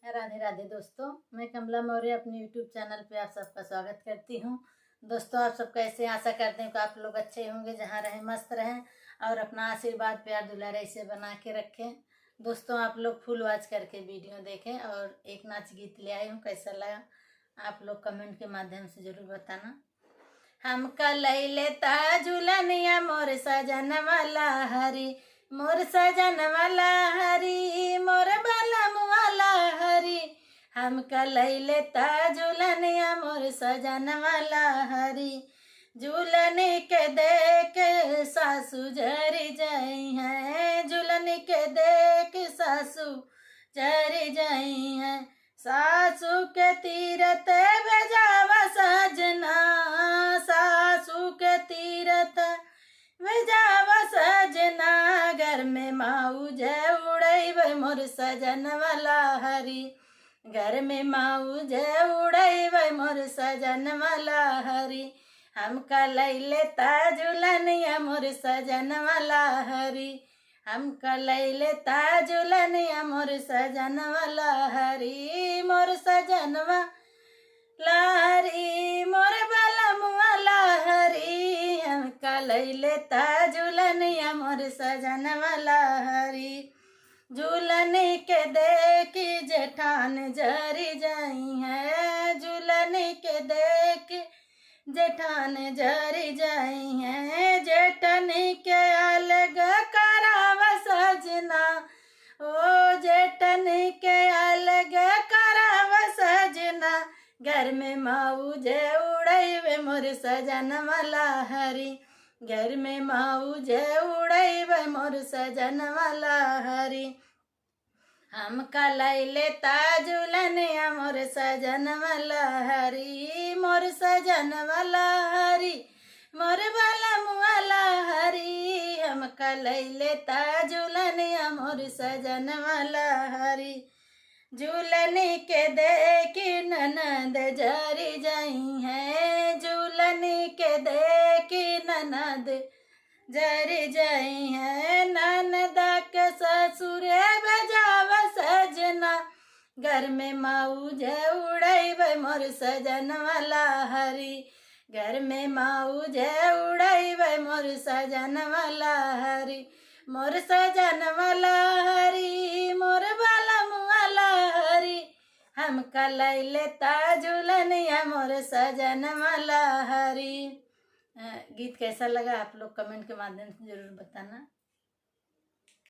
राधे राधे दोस्तों, मैं कमला मौर्य अपने YouTube चैनल पे आप सबका स्वागत करती हूँ। दोस्तों, आप सब कैसे, आशा करते हैं कि आप लोग अच्छे होंगे, जहाँ रहें मस्त रहें और अपना आशीर्वाद प्यार दुलार ऐसे बना के रखें। दोस्तों, आप लोग फुल वॉच करके वीडियो देखें और एक नाच गीत ले आई हूँ, कैसा लगा आप लोग कमेंट के माध्यम से जरूर बताना। हम कलैले झूलनिया मोर सजन वाला हरी, मोर सजन वाला हरी, मोर बलम वाला हरी। हम कलैले झूलनिया मोर सजन वाला हरी, झूलने के देख सासू जरी जाई है, झूलने के देख सासू जरी जाई है। सासू के तीरथ भेजावा सजना, सासू के तीरथ भेजावा सजना। घर में माऊज उड़ैब मोर सजन वाला हरी, घर में माऊज उड़ैब मोर सजन वाला हरी। हम कलैले झूलनिया मोर सजन वाला हरी, हम कलैले झूलनिया मोर सजन वाला हरी, मोर सजनवा लारी, मोर बलम वाला हरी। हम कलैले झूलनिया मोर सजन वाला हरी, झूलने के देखी जेठान जरी जाई है, झूलने के देखी जेठान जरी जाई है। जेठनी के अलग कराव सजना, ओ जेठनी के अलग कराव सजना। घर में माऊज उड़ैबे मोर सजन वाला हरी, घर में माऊज उड़ैबे मोर सजन वाला हरी। हम कलैले झूलनिया मोर सजन वाला हरी, मोर सजन वाला हरी, मोर बलम वाला हरी। हम कलैले झूलनिया मोर सजन वाला हरी, झूलने के देखी ननद जरी जाई है, झूलने के देखी ननद जरी जाई है। ननदा के ससुर बजाव सजना, घर में माऊज उड़ैब मोर सजन वाला हरी, घर में माऊज उड़ैब मोर सजन वाला हरी, मोर सजन वाला हरी, मोर बलम वाला हरी। हम कलैले झूलनिया मोर सजन वाला हरी। गीत कैसा लगा आप लोग कमेंट के माध्यम से जरूर बताना।